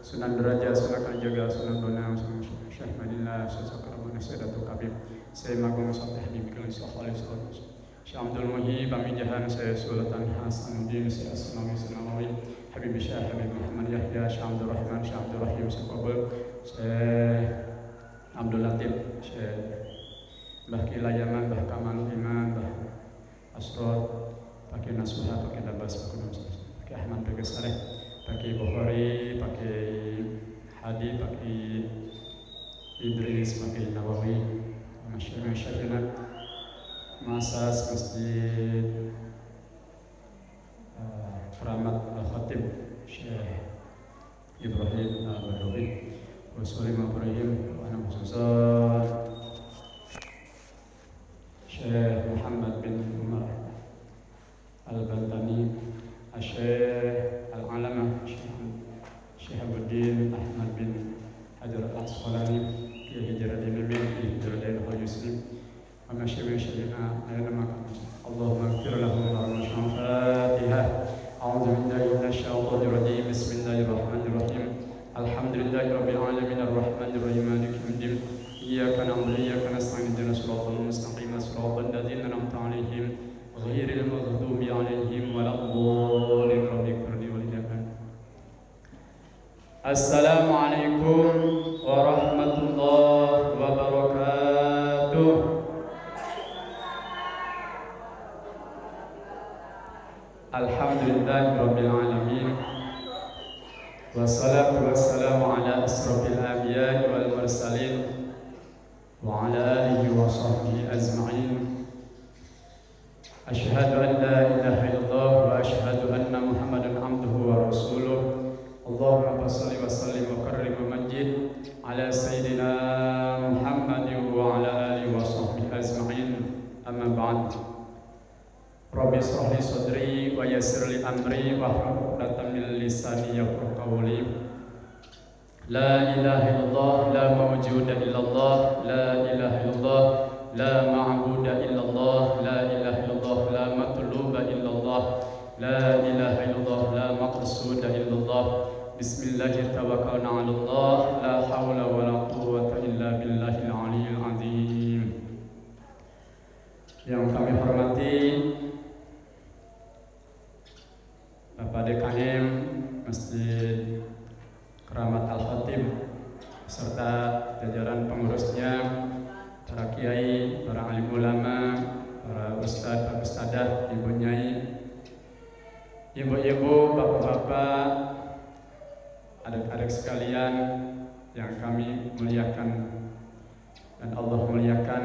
Sunan Deraja, Sunan Kalijaga, Sunan Bonang, Sunan Syekh Madinah, Syekh Sakarabun, Syekh Kabir, Syekh Magung Salih Habib Kali Sallallahu Alaihi Wasallam, Syekh Abdul Muhib, Pamijahan, Syekh Sultan Hasanuddin, Syekh Asnawi Sanawi, Habib Syekh Habib Muhammad Yahya, Syekh Abdul Rahman, Syekh Abdul Rahim, Syekh Qabul, Syekh Abdul Latif, Syekh Mbah Kilayaman, Mbah Kamal Iman, Mbah Asror, pakai Nasuha, pakai Dabas, pakai Ahmad, pakai Saleh, pakai Bukhari, pakai Hadi, pakai Idris, pakai Nawawi, Masyarakat Masas Masjid Keramat Al-Khatib, Syekh Ibrahim Al-Badawi, Rasulullah Ibrahim, anak khususat Syekh Muhammad bin Umar Al-Bantani, Syekh Al-Alamah, Syekh Abuddin Ahmad bin Hajar Al-Asqalani, Kiai Hijradin Amin, Kiai Hijradin Al-Yuslim, wa masyayyikhina ayyama Allahumma ighfir lahum warhamhum. Fatihah. A'udzu billahi minasy syaithanir rajim. Bismillahirrahmanirrahim. Alhamdulillahi rabbil alamin arrahmanir rahim maliki yaumiddin. Iyyaka na'budu wa iyyaka nasta'in ihdinas siratal mustaqim siratal ladzina an'amta 'alaihim ghairil maghdubi 'alaihim waladdallin. Assalamualaikum warahmatullahi wabarakatuh. Alhamdulillahirabbil alamin. Wassalatu wassalamu ala asrofil anbiya'i wal mursalin wa ala alihi wa sahbihi ajma'in. Asyhadu an la ilaha illallah wa asyhadu anna Muhammadan abduhu wa rasuluh. Allahumma shalli wa sallim wa karrim wa majid ala sayyidina Muhammadin wa ala alihi wa sahbihi ajma'in. Amma ba'd. Rabbi shrah li sadri wa yassir li amri wahlul 'uqdatam min lisani yafqahu qawli. La ilaha illallah, la mawjuda illallah, la ilaha illallah, la ma'buda illallah, la ilaha illallah, la matluba illallah, la ilaha illallah, la maqsuda illallah. Bismillahirrahmanirrahim. Tawakkalna 'ala Allah, la haula wa la quwwata illa billahil 'aliyyil 'azim. Yang kami hormati Bapak Dekanim Masjid Keramat Al-Khatib beserta jajaran pengurusnya, para kiai, para alim ulama, para ustadz, para ustadzah, ibu nyai, ibu-ibu, bapak-bapak, adik-adik sekalian yang kami muliakan dan Allah muliakan.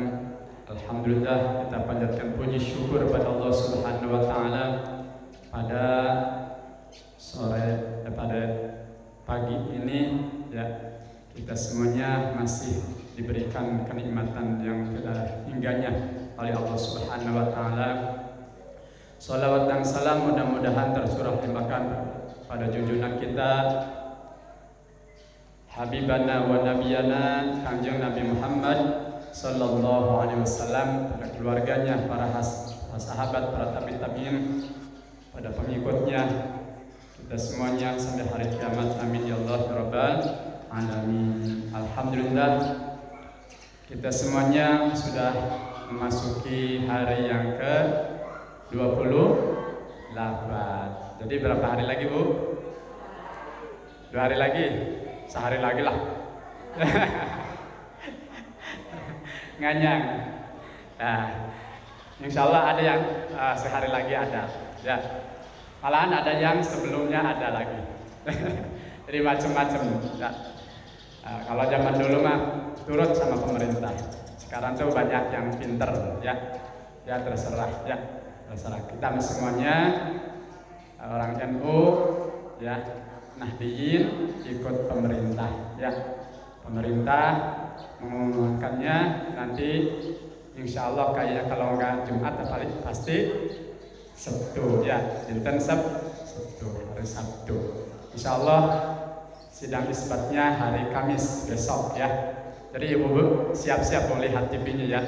Alhamdulillah, kita panjatkan puji syukur pada Allah Subhanahu wa taala pada pada pagi ini ya, kita semuanya masih diberikan kenikmatan yang tidak hingganya oleh Allah Subhanahu wa taala. Shalawat dan salam mudah-mudahan tercurah limpahkan pada junjungan kita, Habibana wa Nabiyana Kanjeng Nabi Muhammad sallallahu alaihi wasallam, pada keluarganya, para sahabat, para tabi'in, pada pengikutnya, kita semuanya sampai hari kiamat. Amin ya Allah ya Rabbal alamin. Alhamdulillah, kita semuanya sudah memasuki hari yang ke-28. Jadi berapa hari lagi, Bu? 2 hari lagi? Sehari lagi lah. Nganyang. Nah, insya Allah ada yang sehari lagi ada. Ya, malahan ada yang sebelumnya ada lagi. Jadi macam-macam. Ya. Kalau zaman dulu mah turut sama pemerintah. Sekarang tuh banyak yang pinter, ya. Ya terserah, ya terserah. Kita semuanya orang NU, ya, Nahdiyin ikut pemerintah, ya. Pemerintah mengumumkannya nanti, insya Allah kayaknya kalau nggak Jumat pasti Sabtu, ya, dinten Sabtu, hari Sabtu. Insya Allah sidang isbatnya hari Kamis besok, ya. Jadi ibu-ibu siap-siap mau lihat TV-nya, ya.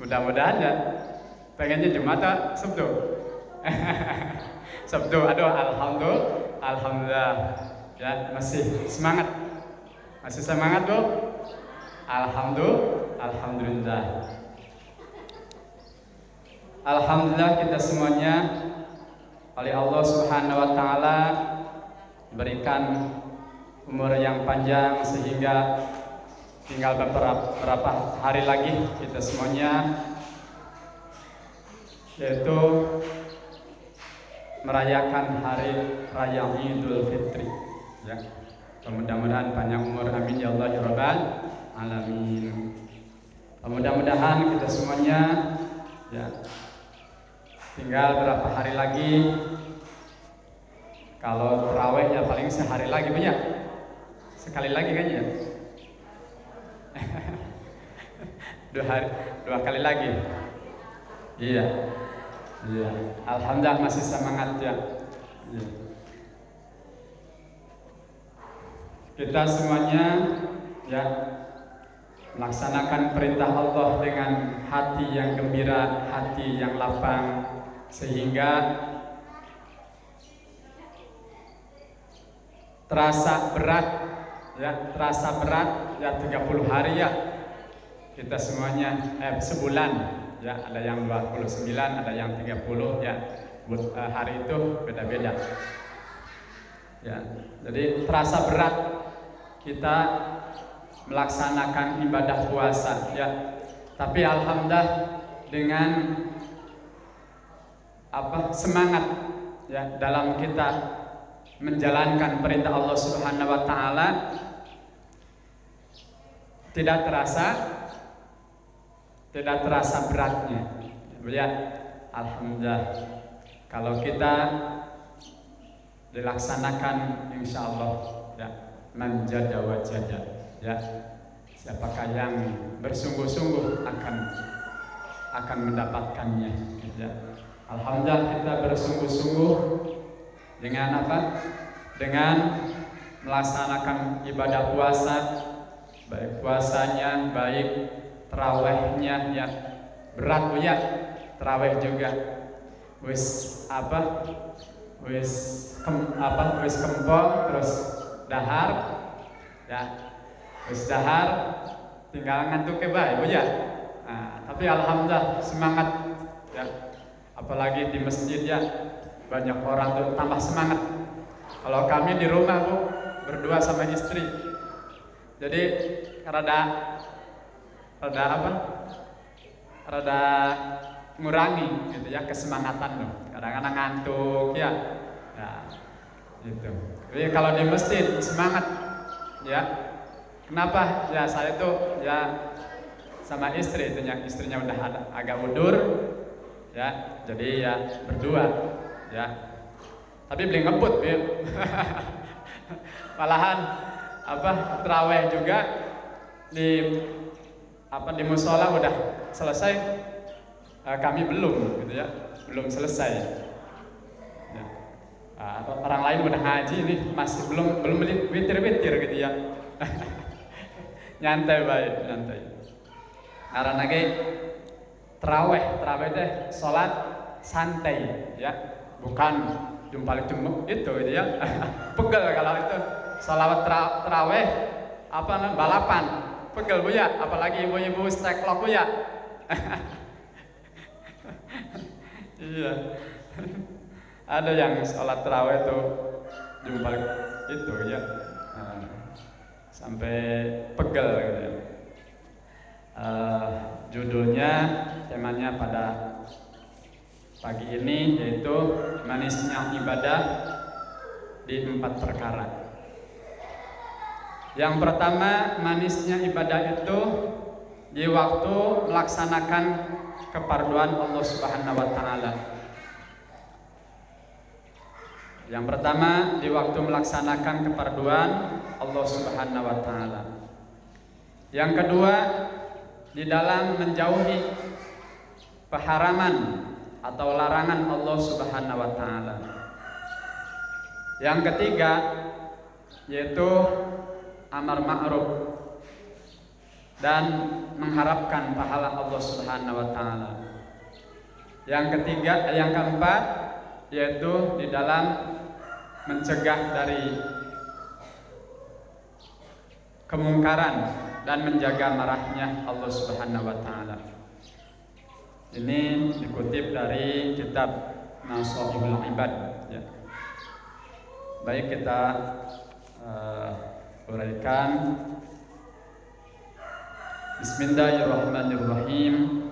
Mudah-mudahan ya, pengennya Jumat atau Sabtu. Sabtu. Aduh, alhamdulillah. Ya, masih semangat. Masih semangat, Bu? Alhamdulillah. Alhamdulillah kita semuanya oleh Allah Subhanahu wa taala berikan umur yang panjang sehingga tinggal beberapa hari lagi kita semuanya yaitu merayakan hari raya Idul Fitri ya. Mudah-mudahan panjang umur, amin ya Allah ya Rabbal alamin. Mudah-mudahan kita semuanya ya tinggal berapa hari lagi. Kalau terawih ya paling sehari lagi banyak. Sekali lagi kan ya. dua kali lagi. Iya. Alhamdulillah masih semangat ya. Iya. Kita semuanya ya melaksanakan perintah Allah dengan hati yang gembira, hati yang lapang, sehingga terasa berat ya 30 hari ya kita semuanya sebulan ya, ada yang 29, ada yang 30 ya, hari itu beda-beda ya. Jadi terasa berat kita melaksanakan ibadah puasa ya, tapi alhamdulillah dengan semangat ya dalam kita menjalankan perintah Allah Subhanahu wa taala tidak terasa beratnya ya. Alhamdulillah kalau kita dilaksanakan insyaallah ya manjada wajada ya, siapakah yang bersungguh-sungguh akan mendapatkannya ya. Alhamdulillah kita bersungguh-sungguh dengan apa? Dengan melaksanakan ibadah puasa, baik puasanya, baik terawihnya ya. Berat ya, terawih juga. Wis kempol terus dahar ya. Wis dahar tinggal ngantuk ke bae Bu ya. Nah, tapi alhamdulillah semangat ya. Apalagi di masjid ya. Banyak orang tuh tambah semangat. Kalau kami di rumah Bu berdua sama istri, jadi rada ngurangi gitu ya kesemangatan tuh. Kadang-kadang ngantuk ya. Nah, gitu. Jadi kalau di masjid semangat ya. Kenapa? Ya saya tuh ya sama istri itu yang istrinya udah agak mundur ya. Jadi ya berdua ya. Tapi beli ngebut Bil. Malahan terawih juga di musola udah selesai, kami belum gitu ya, belum selesai ya. Orang lain udah ngaji ini masih belum witir gitu ya. Nyantai karena terawih teh sholat santai ya, bukan jumpalik cemuk itu gitu ya. Pegel kalau itu sholawat terawih balapan, pegel Bu ya, apalagi ibu-ibu steklok Bu ya. Iya. Ada yang sholat terawih itu jumpalik itu ya. Sampai pegel gitu ya. Judulnya, temanya pada pagi ini yaitu manisnya ibadah di 4 perkara. Yang pertama, manisnya ibadah itu di waktu melaksanakan keparduan Allah Subhanahu wa taala. Yang pertama, di waktu melaksanakan keparduan Allah Subhanahu wa taala. Yang kedua, di dalam menjauhi keharaman atau larangan Allah Subhanahu wa taala. Yang ketiga, yaitu amar ma'ruf dan mengharapkan pahala Allah Subhanahu wa taala. Yang keempat, yaitu di dalam mencegah dari kemungkaran dan menjaga marahnya Allah Subhanahu wa taala. Ini dikutip dari kitab Nasaihul Ibad ya. Baik, kita uraikan. Bismillahirrahmanirrahim.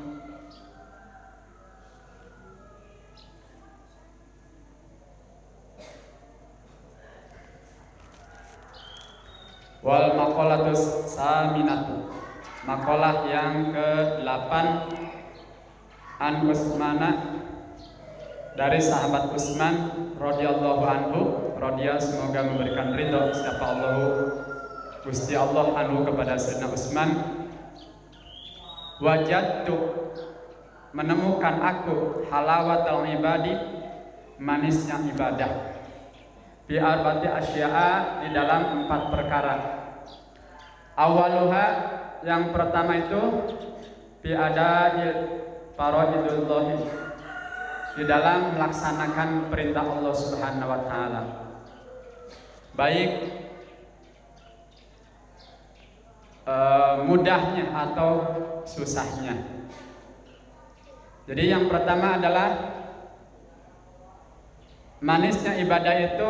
Wal maqalatus saminatu, makalah yang ke-8, an Utsmana, dari sahabat Utsman radhiyallahu anhu, semoga memberikan ridho siapa Allah Gusti Allah anhu kepada Sayyidina Utsman. Wajadtu, menemukan aku, halawatul ibadi, manisnya ibadah, fi arba'ati asya'a, di dalam 4 perkara. Awaluha, yang pertama itu fi ada'il faraidullah, di dalam melaksanakan perintah Allah Subhanahu wa taala, baik mudahnya atau susahnya. Jadi yang pertama adalah manisnya ibadah itu,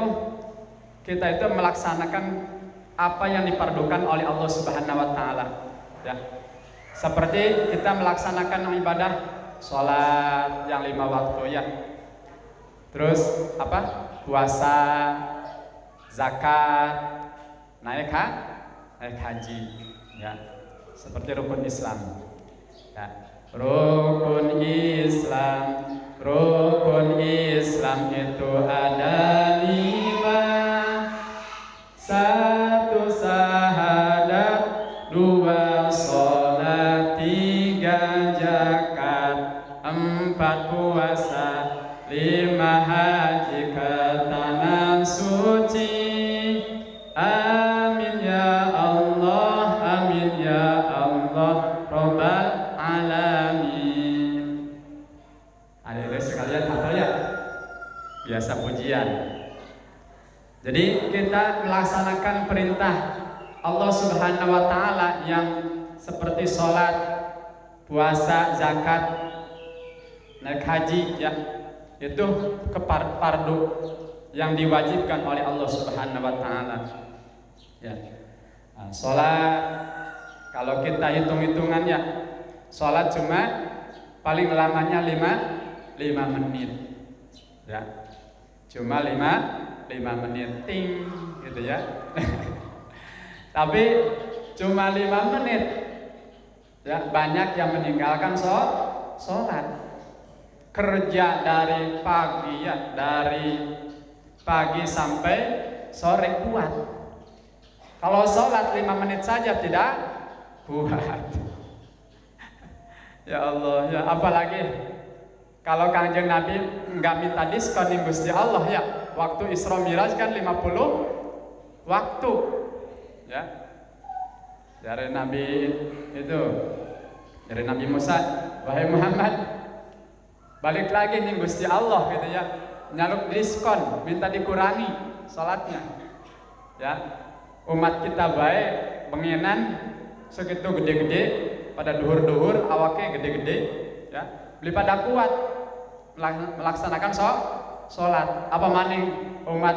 kita itu melaksanakan apa yang dipardukan oleh Allah Subhanahu wa taala ya. Seperti kita melaksanakan ibadah sholat yang 5 waktu ya. Terus apa? Puasa, zakat, naik haji ya. Seperti rukun Islam ya. Rukun Islam itu ada 5. 1 syahadat, 2 sholat, 3 zakat, 4 puasa, 5 haji ke tanah suci. Amin ya Allah, amin ya Allah Rabbal alamin. Adik-adik sekalian hafal ya? Biasa pujian. Jadi kita melaksanakan perintah Allah Subhanahu wa taala yang seperti sholat, puasa, zakat, naik haji ya. Itu fardu yang diwajibkan oleh Allah Subhanahu wa taala. Ya. Nah, sholat, kalau kita hitung-hitungan ya, sholat cuma paling lamanya 5 menit. Ya. Cuma 5 menit ting gitu ya. Tapi cuma 5 menit. Ya, banyak yang meninggalkan sholat. Kerja dari pagi ya, dari pagi sampai sore kuat. Kalau sholat 5 menit saja tidak kuat. Ya Allah ya, apalagi kalau Kanjeng Nabi nggak minta diskon nih Gusti Allah ya. Waktu Isra Miraj kan 50 waktu ya. Dari Nabi Musa, wahai Muhammad, balik lagi nih Gusti Allah gitu ya. Nyaluk diskon, minta dikurangi salatnya. Ya. Umat kita baik bengenan segitu gede-gede, pada duhur-duhur awake gede-gede ya. Beli pada kuat melaksanakan sholat. Apa maning umat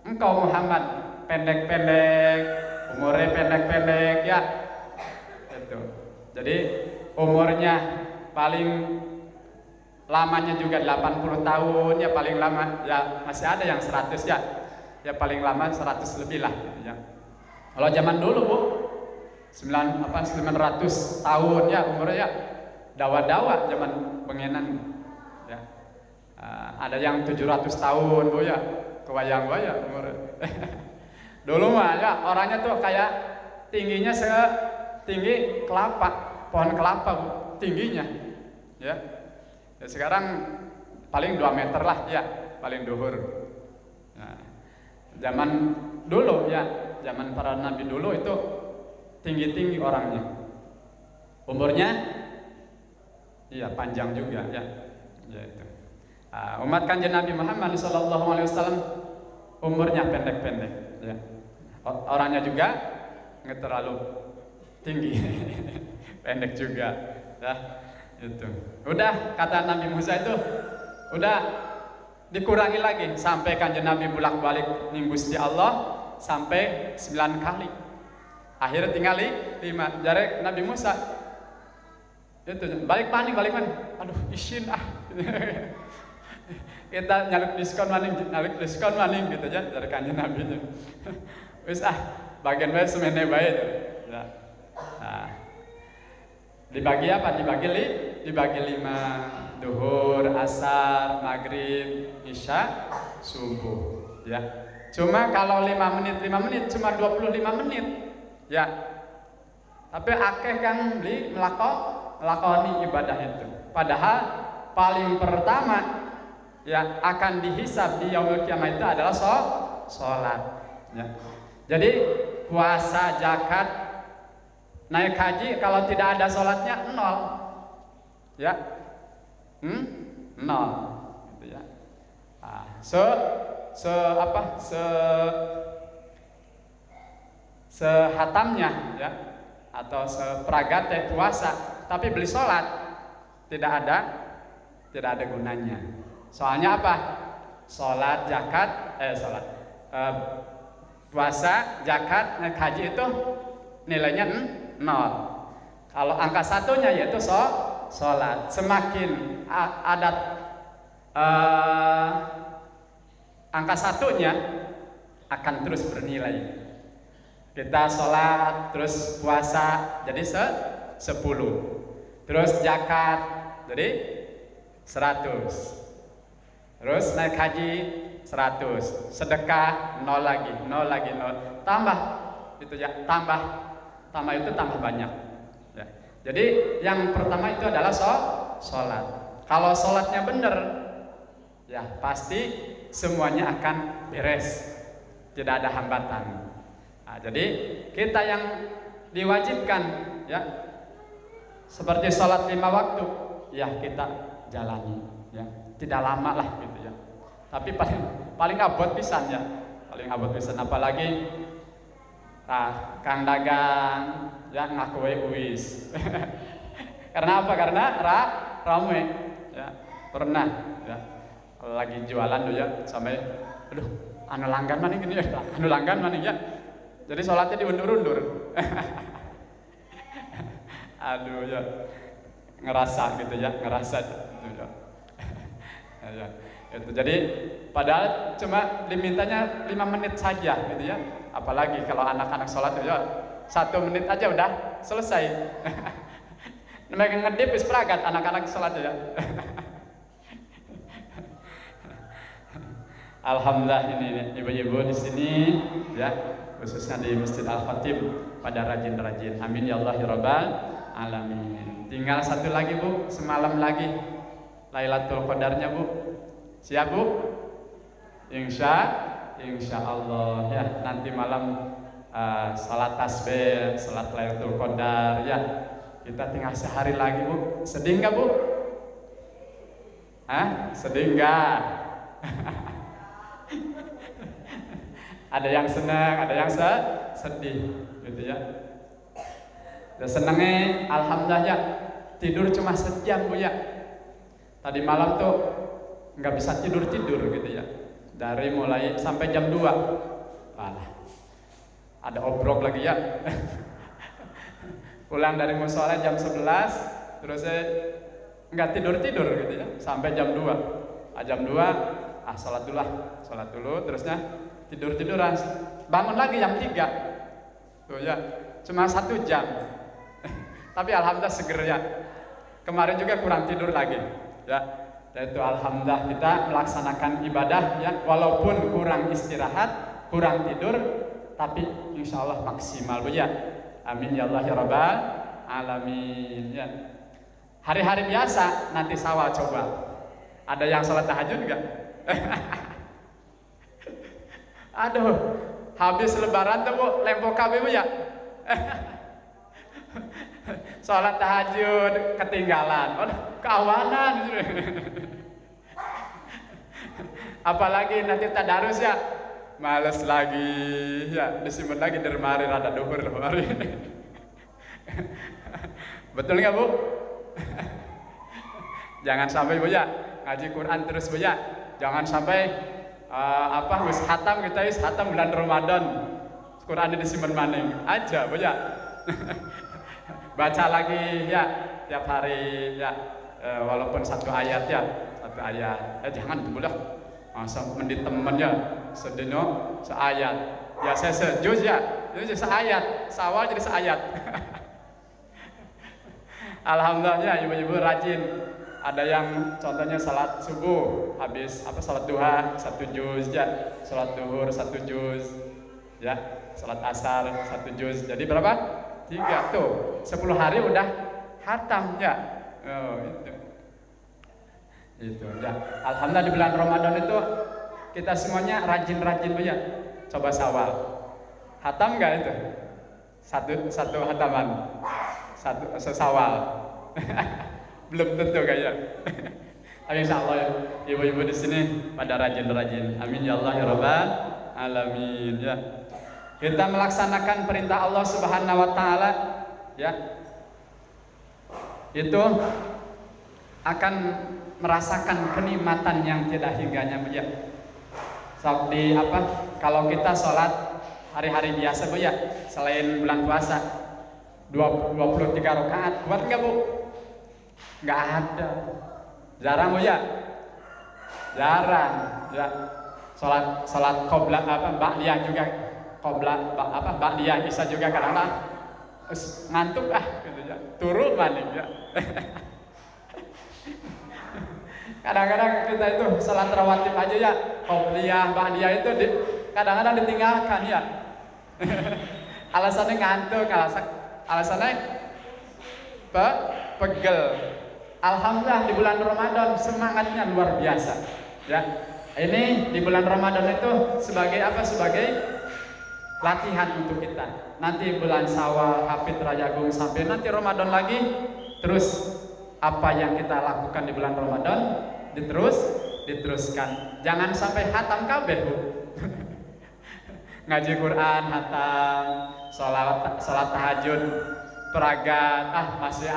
engkau Muhammad pendek-pendek, umurnya pendek-pendek ya. Itu. Jadi umurnya paling lamanya juga 80 tahun ya, paling lama ya, masih ada yang 100 ya. Ya paling lama 100 lebih lah ya. Kalau zaman dulu Bu 900 tahun ya umurnya ya. Dawa-dawa zaman bengenan ya. Ada yang 700 tahun Bu ya. Kebayang ya umur. Dulu mah ya orangnya tuh kayak tingginya setinggi kelapa, pohon kelapa Bu, tingginya. Ya. Ya sekarang paling 2 meter lah ya, paling duhur. Nah, zaman dulu ya, zaman para nabi dulu itu tinggi-tinggi orangnya. Umurnya iya panjang juga ya. Ya itu. Umat kanjeng Nabi Muhammad SAW umurnya pendek-pendek, ya. Orangnya juga nggak terlalu tinggi, pendek juga, ya. Itu. Udah kata Nabi Musa itu, udah dikurangi lagi sampai kanjeng Nabi bolak-balik nimbus di Allah sampai 9 kali. Akhirnya tinggal 5. Jare Nabi Musa itu balik panik. Aduh, isin kita nyaluk diskon maning gitu ya dari kanjeng Nabi itu. Wis bagian bae semene bae ya. Nah, dibagi apa? Dibagi 5, duhur, asar, maghrib, isya, subuh ya. Cuma kalau 5 menit cuma 25 menit ya. Tapi akeh kan melakoni ibadah itu. Padahal paling pertama ya akan dihisab di yaumul kiamah itu adalah sholat ya. Jadi puasa, zakat, naik haji kalau tidak ada sholatnya 0 ya, 0 gitu ya. Sehatamnya ya atau sepragate puasa tapi beli sholat tidak ada gunanya. Soalnya apa? Puasa, zakat, naik haji itu nilainya 0. Kalau angka satunya yaitu sholat. Semakin ada angka satunya akan terus bernilai. Kita sholat terus puasa jadi 10, terus zakat jadi 100, terus naik haji 100, sedekah 0 lagi, tambah itu ya, tambah itu tambah banyak ya. Jadi yang pertama itu adalah sholat. Kalau sholatnya benar ya pasti semuanya akan beres, tidak ada hambatan. Jadi kita yang diwajibkan ya seperti sholat 5 waktu ya kita jalani ya, tidak lama lah gitu ya. Tapi paling abot pisan ya, apalagi kang dagang ya ngaku wis. Karena apa? Karena rame ya. Pernah ya lagi jualan tuh ya sampai aduh anu langgan maning ya. Jadi sholatnya diundur-undur. Aduh ya, ngerasa gitu ya. Ya, itu. Jadi padahal cuma dimintanya 5 menit saja gitu ya. Apalagi kalau anak-anak sholat itu ya 1 menit aja udah selesai. Mereka ngedip wis peragat anak-anak sholat ya. Alhamdulillah ini ibu-ibu di sini ya. Khususnya di Masjid Al-Khatib pada rajin-rajin. Amin ya Allah ya Rabbal alamin. Tinggal 1 lagi Bu, semalam lagi Lailatul Qadarnya Bu. Siap Bu? Insya Allah ya. Nanti malam salat tasbih, salat Lailatul Qadar ya. Kita tinggal sehari lagi Bu. Sedih nggak Bu? Sedih nggak? Ada yang senang, ada yang sedih, gitu ya. Dan senangnya, alhamdulillah ya, tidur cuma sejam Bu ya. Tadi malam tuh nggak bisa tidur gitu ya. Dari mulai sampai jam 2. Alah, ada obrok lagi ya. Pulang dari musola jam 11, terus saya nggak tidur gitu ya, sampai jam 2. Jam 2, sholat dulu, terusnya tiduran, bangun lagi jam 3 tuh ya, cuma 1 jam. Tapi alhamdulillah seger ya. Kemarin juga kurang tidur lagi ya. Yaitu alhamdulillah kita melaksanakan ibadah ya, walaupun kurang istirahat, kurang tidur, tapi insya Allah maksimal Bu ya. Amin ya Allah ya Rabbal alamin ya. Hari-hari biasa nanti sawal coba. Ada yang sholat tahajud enggak? Aduh, habis lebaran tuh Bu, lempok KB Bu ya. Sholat tahajud ketinggalan, keawanan. Apalagi nanti tadarus ya, males lagi ya, disimpan lagi dari mari rada duhur mari. Betul nggak Bu? Jangan sampai Bu ya, ngaji Quran terus Bu ya. Jangan sampai wis hatam kita wis hatam bulan Ramadan. Qurannya disimpan maning aja Bu ya. Baca lagi ya tiap hari ya, walaupun satu ayat ya, satu ayat. Jangan itu lah. Masa mendit temen ya, sedino seayat. Ya saya sejuz ya, itu seayat, sawal jadi seayat. Alhamdulillah ya ibu-ibu rajin. Ada yang contohnya salat subuh habis salat duha 1 juz ya, salat duhur 1 juz ya, salat asar 1 juz. Jadi berapa? 3 tuh. 10 hari udah hatam ya. Oh, itu ya. Alhamdulillah di bulan Ramadan itu kita semuanya rajin-rajin ya. Coba sawal. Hatam enggak itu? Satu hataman. Satu sesawal. Belum tentu kayaknya. Tapi insyaallah ya, ibu-ibu di sini pada rajin-rajin. Amin ya Allah ya rabbal alamin ya. Kita melaksanakan perintah Allah Subhanahu wa taala ya. Itu akan merasakan kenikmatan yang tidak hingganya Bu ya. Di kalau kita sholat hari-hari biasa Bu ya, selain bulan puasa 23 rakaat, kuat enggak Bu? Enggak ada. Jarang Bu ya. Jarang ya. Sholat qobla ba'diyah juga, qobla ba'diyah bisa juga kadang-kadang ngantuk gitu ya. Turun maning ya. Kadang-kadang kita itu salat rawatib aja ya, qobliyah, ba'diyah itu kadang-kadang ditinggalkan ya. Alasannya ngantuk, alasannya pegel. Alhamdulillah di bulan Ramadan semangatnya luar biasa. Ya. Ini di bulan Ramadan itu sebagai Sebagai latihan untuk kita. Nanti bulan Syawal, Hafid, Rajagung sampai nanti Ramadan lagi, terus apa yang kita lakukan di bulan Ramadan diteruskan. Jangan sampai hatam kabeh Bu. Ngaji Quran hatam, salat tahajud, peragat, masih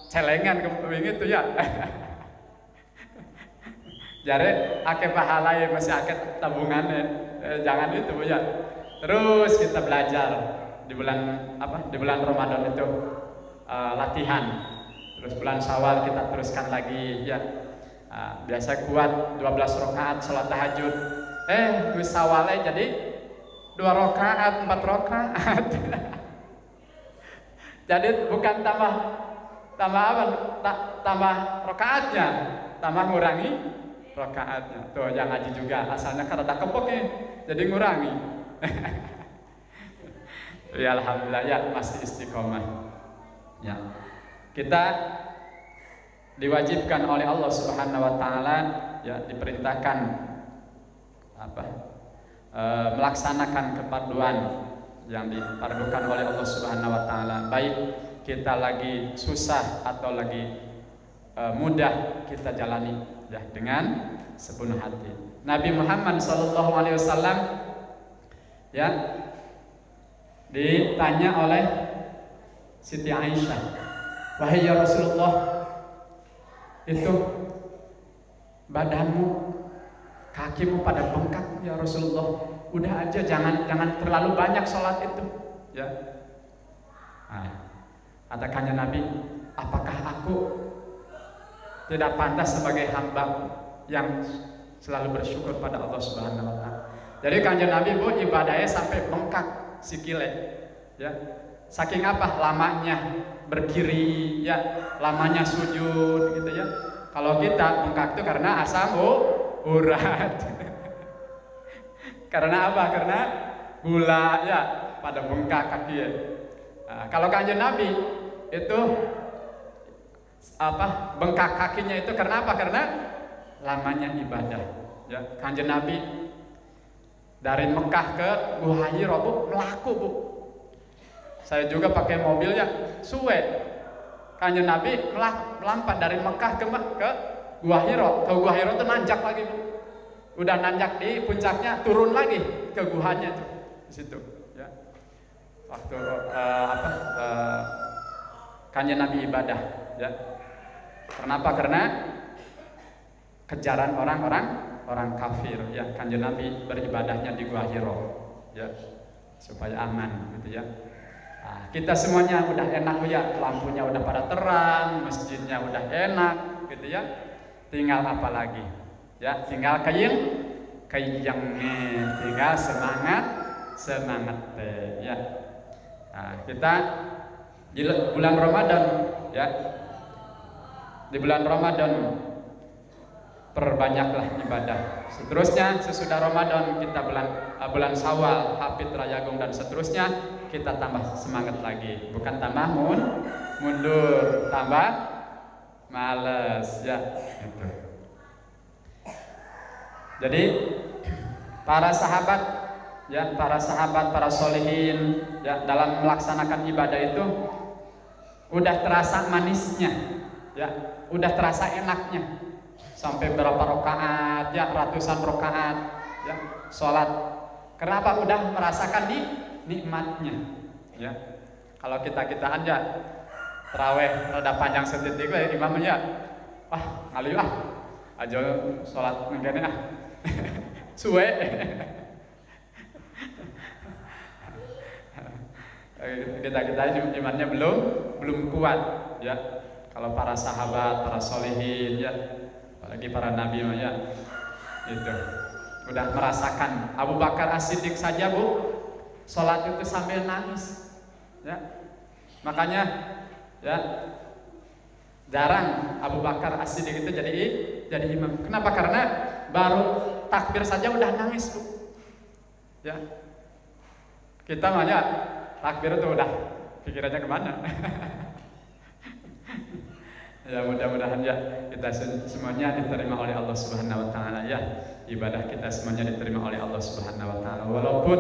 celengan kepingin itu ya. Jare akeh pahala ya, masih akeh tabungannya. Jangan itu Bu ya. Terus kita belajar di bulan Ramadan itu latihan. Terus bulan Syawal kita teruskan lagi ya. Biasa kuat 12 rakaat salat tahajud. Di Syawalnya jadi 2 rakaat, 4 rakaat. Jadi bukan tambah rakaatnya, tambah ngurangi rakaatnya. Tuh yang ngaji juga asalnya karena kepok jadi ngurangi. Ya alhamdulillah ya masih istiqomah. Ya. Kita diwajibkan oleh Allah Subhanahu wa taala ya, diperintahkan melaksanakan keparduan yang dipardukan oleh Allah Subhanahu wa taala. Baik kita lagi susah atau lagi mudah, kita jalani ya dengan sepenuh hati. Nabi Muhammad sallallahu alaihi wasallam ya ditanya oleh Siti Aisyah, wahai ya Rasulullah, itu badanmu, kakimu pada bengkak ya Rasulullah, udah aja jangan terlalu banyak sholat itu ya. Katakannya Nabi, apakah aku tidak pantas sebagai hamba yang selalu bersyukur pada Allah Subhanahu wa taala. Jadi kanjeng Nabi Bu ibadahnya sampai bengkak sikile ya. Saking lamanya berdiri ya, lamanya sujud gitu ya. Kalau kita bengkak itu karena asam urat. Karena apa? Karena gula ya, pada bengkak kaki ya. Kalau kanjeng Nabi itu bengkak kakinya itu karena apa? Karena lamanya ibadah ya. Kanjeng Nabi dari Mekah ke Gua Hira Bu, melaku Bu. Saya juga pakai mobil ya, suwe. Kanjeng Nabi melompat dari Mekah ke Gua Hira. Ke Gua Hira itu nanjak lagi Bu. udah nanjak di puncaknya, turun lagi ke guhanya tuh di situ. Ya. Waktu Kanjeng Nabi ibadah. Ya. Kenapa? Karena kejaran orang kafir. Ya, Kanjeng Nabi beribadahnya di Gua Hiro. Ya, supaya aman, gitu ya. Nah, kita semuanya udah enak ya, lampunya udah pada terang, masjidnya udah enak, gitu ya. Tinggal apa lagi? Ya, tinggal kayangnya, tinggal semangat teh, ya. Nah, kita di bulan Ramadan, ya. Di bulan Ramadan perbanyaklah ibadah. Seterusnya sesudah Ramadan kita bulan Syawal, Hafid, Rayagung dan seterusnya kita tambah semangat lagi. Bukan tambah mundur, tambah males, ya. Gitu. Jadi para sahabat, ya, para solihin, ya, dalam melaksanakan ibadah itu udah terasa manisnya, ya, udah terasa enaknya. Sampai berapa rakaat, ya, ratusan rakaat, ya, sholat. Kenapa? Udah merasakan nikmatnya, ya. Kalau kita aja taraweh rada panjang setitik lah imamnya, wah ngalir aja sholat ngene suwe. kita imannya belum kuat, ya. Kalau para sahabat, para solihin, ya, apalagi para nabi, ya, itu udah merasakan. Abu Bakar As-Siddiq saja, Bu, sholat itu sambil nangis, ya. Makanya, ya, jarang Abu Bakar As-Siddiq itu jadi imam. Kenapa? Karena baru takbir saja udah nangis, Bu, ya. Kita mah, ya, takbir itu udah pikirannya kemana? Ya, mudah-mudahan, ya, kita semuanya diterima oleh Allah Subhanahu wa taala, ya. Ibadah kita semuanya diterima oleh Allah Subhanahu wa taala. Walaupun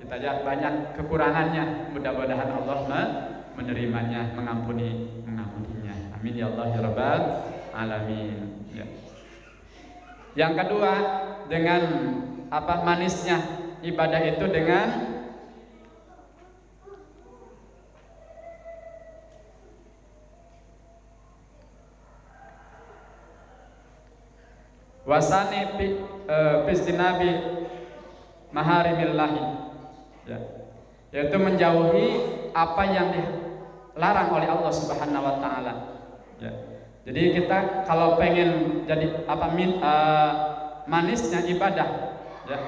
kita, ya, banyak kekurangannya, mudah-mudahan Allah menerimanya, mengampuninya. Amin ya Allah ya Rabbal alamin, ya. Yang kedua, dengan manisnya ibadah itu dengan wasani Nabi maharimillahi, ya, yaitu menjauhi apa yang dilarang oleh Allah Subhanahu wa taala, ya. Jadi kita kalau pengen jadi manisnya ibadah, ya,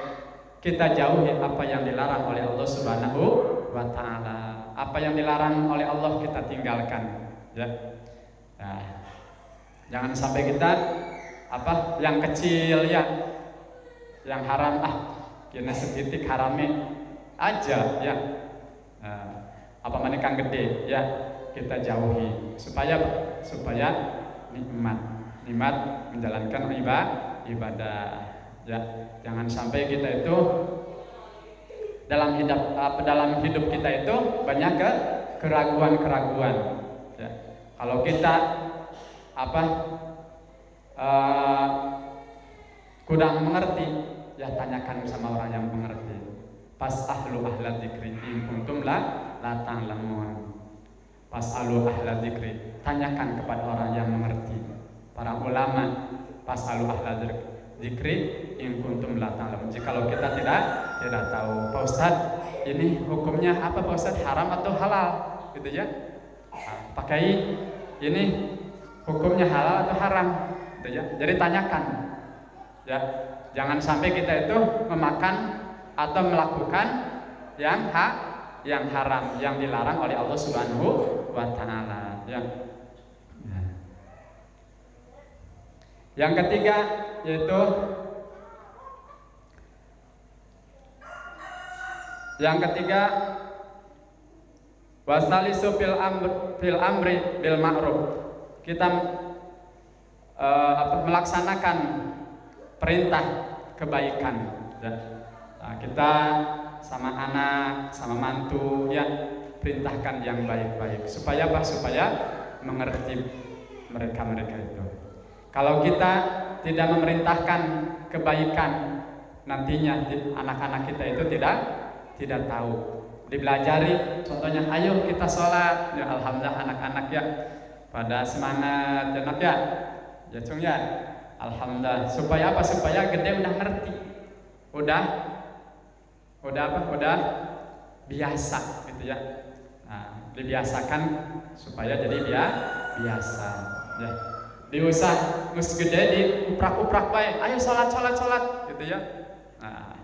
kita jauhi apa yang dilarang oleh Allah Subhanahu wa taala. Apa yang dilarang oleh Allah kita tinggalkan, ya. Nah, jangan sampai kita yang kecil, ya, yang haram, kena setitik harame aja, ya. Apa kang gede, ya, kita jauhi supaya nikmat menjalankan ibadah, ya. Jangan sampai kita itu dalam hidup kita itu banyak keraguan, ya. Kalau kita kurang mengerti, ya, tanyakan sama orang yang mengerti. Fas'alu ahla dzikri in kuntum la ta'lamun. Fas'alu ahla dzikri, tanyakan kepada orang yang mengerti. Para ulama, fas'alu ahla dzikri in kuntum la ta'lamun. Jikalau kita tidak tahu, Pak Ustaz, ini hukumnya apa, Pak Ustaz? Haram atau halal? Gitu, ya. Pakai ini hukumnya halal atau haram? Gitu, ya. Jadi tanyakan, ya. Jangan sampai kita itu memakan atau melakukan yang haram, yang dilarang oleh Allah Subhanahu wa taala, ya. Yang ketiga yaitu wasalisu fil amri bil ma'ruf. Kita melaksanakan perintah kebaikan, ya. Nah, kita sama anak, sama mantu, ya, perintahkan yang baik-baik supaya mengerti mereka itu. Kalau kita tidak memerintahkan kebaikan nantinya anak-anak kita itu tidak tahu. Dibelajari, contohnya ayo kita sholat, ya alhamdulillah anak-anak ya pada semangat ya nak ya, ya cung ya, alhamdulillah. Supaya apa? Supaya gede udah ngerti, udah apa? Udah biasa gitu ya. Nah, dibiasakan supaya jadi biasa ya. Diusah mus gede diuprak-uprak baik, ayo sholat gitu ya. Nah,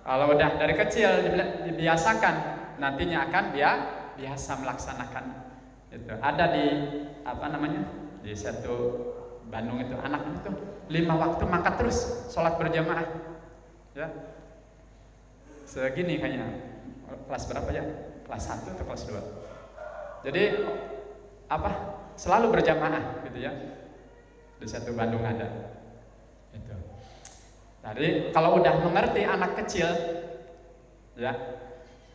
kalau udah dari kecil dibiasakan, nantinya akan biasa melaksanakan itu. Ada di apa namanya, di satu Bandung itu anak itu 5 waktu mangkat terus sholat berjamaah ya, segini kayaknya, kelas berapa ya, kelas 1 atau kelas 2. Jadi apa, selalu berjamaah gitu ya, di satu Bandung ada itu. Jadi kalau udah mengerti anak kecil ya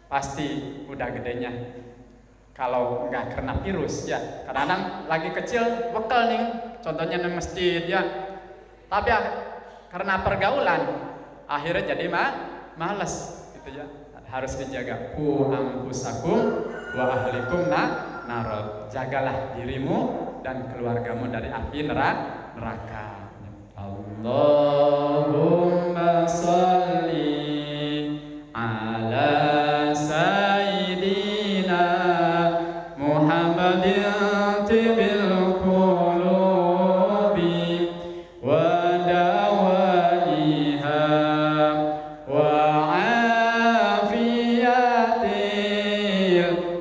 pasti udah gedenya. Kalau nggak kena virus ya, kadang-kadang lagi kecil bekal nih, contohnya di masjid ya, tapi karena pergaulan akhirnya jadi males gitu ya. Harus dijaga. Ku anfusakum wa ahlikum narod. Jagalah dirimu dan keluargamu dari api neraka. Allahumma sholli ala sayyidina Muhammadin tibil qulubi wa dawaiha wa afiyatil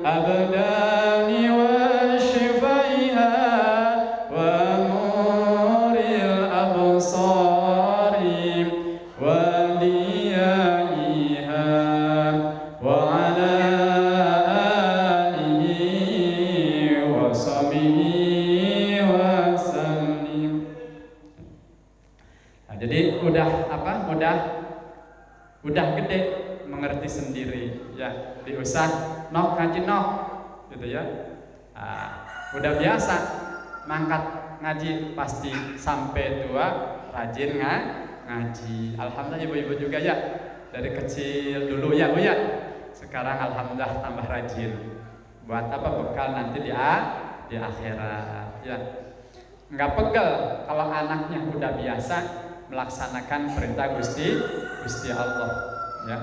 abdani wa shifaiha wa nuril absari wa diyaiha wa ala alihi wa sahbihi wa sallim. Nah, jadi udah apa? Udah gede mengerti sendiri ya, diusah nok ngaji nok gitu ya. Nah, udah biasa mangkat ngaji pasti sampai tua rajin ngaji. Alhamdulillah ibu-ibu juga ya, dari kecil dulu ya Bu ya, sekarang alhamdulillah tambah rajin. Buat apa? Bekal nanti di akhirat ya. Nggak pegel kalau anaknya udah biasa melaksanakan perintah Gusti Allah ya.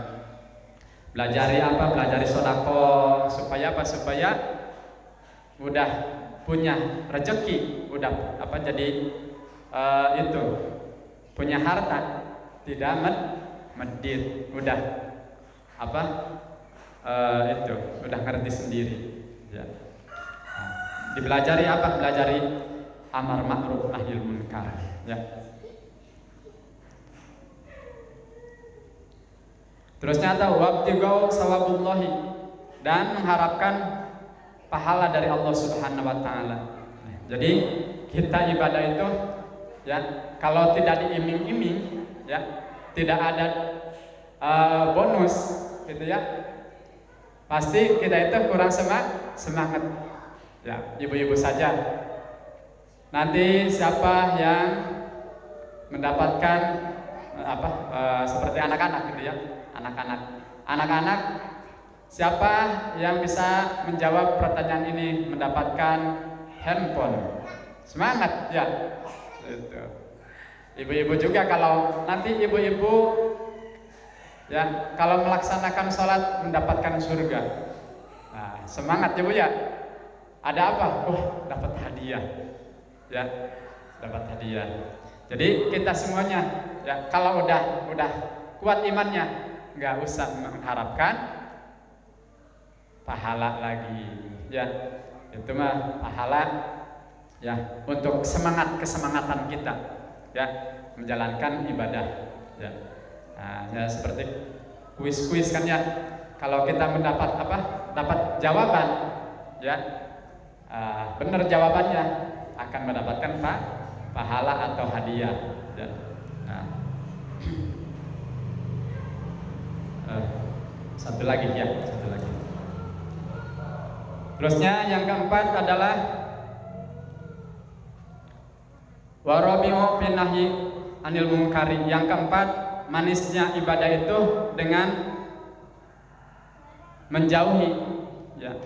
Belajari apa? Belajari sodako, supaya apa? Supaya udah punya rezeki, udah apa? Jadi itu punya harta, tidak medit, udah apa? Itu udah ngerti sendiri ya. Nah, dipelajari apa? Belajari amar ma'ruf nahi munkar ya. Terus nyata wabtigau sawabullahi, dan mengharapkan pahala dari Allah Subhanahu wa taala. Jadi kita ibadah itu ya, kalau tidak diiming-iming ya, tidak ada bonus gitu ya, pasti kita itu kurang semangat. Ya, ibu-ibu saja. Nanti siapa yang mendapatkan apa seperti anak-anak gitu ya. Anak-anak siapa yang bisa menjawab pertanyaan ini mendapatkan handphone. Semangat ya. Itu. Ibu-ibu juga, kalau nanti ibu-ibu ya kalau melaksanakan sholat mendapatkan surga. Nah, semangat ya Bu ya. Ada apa? Dapat hadiah. Ya, dapat hadiah. Jadi kita semuanya ya kalau udah kuat imannya, nggak usah mengharapkan pahala lagi ya. Itu mah pahala ya untuk kesemangatan kita ya menjalankan ibadah ya. Nah, ya seperti kuis kan ya, kalau kita mendapat dapat jawaban ya, benar jawabannya akan mendapatkan pahala atau hadiah ya. Nah, satu lagi. Terusnya yang keempat adalah warabi'u binahi anil mungkari. Yang keempat, manisnya ibadah itu dengan menjauhi ya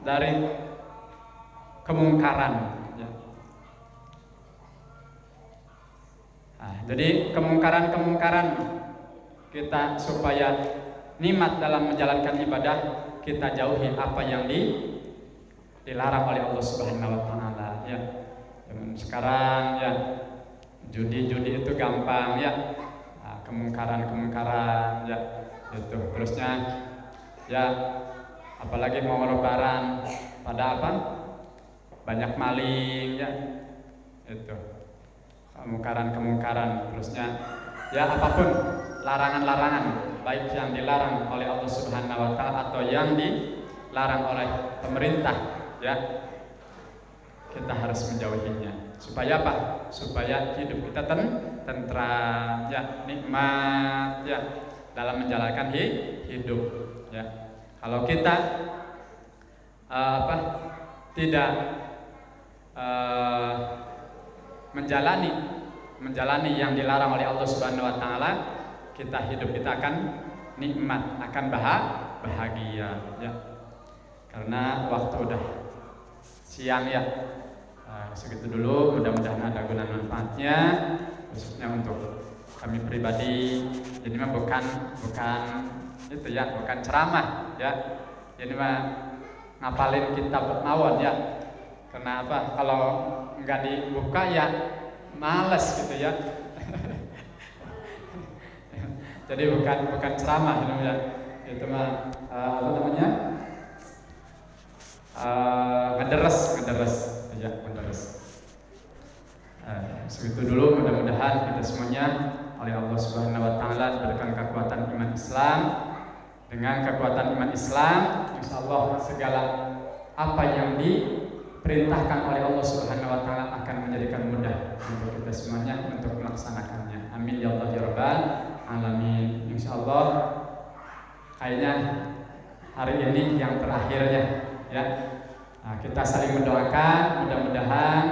dari kemungkaran ya. Nah, jadi kemungkaran kita supaya nikmat dalam menjalankan ibadah, kita jauhi apa yang dilarang oleh Allah Subhanahu wa taala ya. Sekarang ya judi itu gampang ya. Nah, kemungkaran ya itu. Terusnya ya apalagi mau lebaran pada apa? Banyak maling ya. Itu. Kemungkaran terusnya ya apapun larangan-larangan baik yang dilarang oleh Allah Subhanahu wa taala atau yang dilarang oleh pemerintah ya, kita harus menjauhinya. Supaya apa? Supaya hidup kita tentram ya, nikmat ya dalam menjalankan hidup ya. Kalau kita tidak menjalani yang dilarang oleh Allah Subhanahu wa taala, hidup kita akan nikmat, akan bahagia ya. Karena waktu udah siang ya. Segitu dulu, mudah-mudahan ada guna manfaatnya khususnya untuk kami pribadi. Jadi mah bukan itu ya, bukan ceramah ya. Jadi mah ngapalin kitab mawon ya. Karena apa? Kalau nggak dibuka ya males gitu ya. Jadi bukan ceramah gitu ya. Itu mah apa namanya? Ngederes ya, ngederes. Segitu dulu, mudah-mudahan kita semuanya oleh Allah Subhanahu wa taala diberikan kekuatan iman Islam. Dengan kekuatan iman Islam, insyaallah segala apa yang diperintahkan oleh Allah Subhanahu wa taala akan menjadikan mudah untuk kita semuanya untuk melaksanakannya. Amin ya Allah ya rabbal alamin. Insyaallah kayaknya hari ini yang terakhirnya ya. Nah, kita saling mendoakan, mudah-mudahan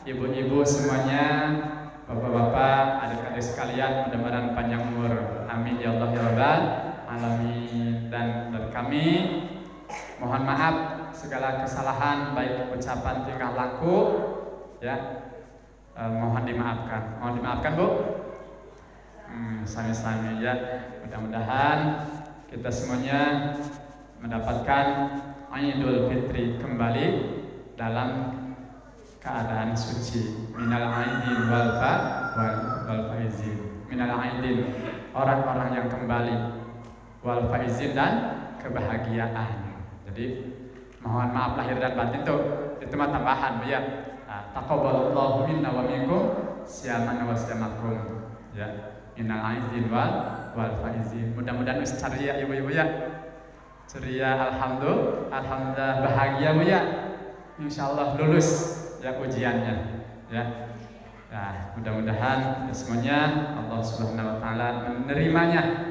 ibu-ibu semuanya, bapak-bapak, adik-adik sekalian, mudah-mudahan panjang umur. Amin ya Allah ya rabbal alamin. Dan dari kami mohon maaf segala kesalahan baik ucapan tingkah laku ya, mohon dimaafkan. Mohon dimaafkan Bu. Sami-sami ya. Mudah-mudahan kita semuanya mendapatkan Idul Fitri kembali dalam keadaan suci. Minal aidin wal faizin. Minal aidin, orang-orang yang kembali, wal faizin, dan kebahagiaan. Jadi mohon maaf lahir dan batin itu mah tambahan ya. Taqabbalallahu minna wa minkum siyaman wa siyamakum ya. Minal aidin wal faizin. Mudah-mudahan ceria ibu-ibu ya. Ceria, alhamdulillah bahagia Bu ya. Insyaallah lulus ya ujiannya ya. Nah, mudah-mudahan semuanya Allah Subhanahu wa taala menerimanya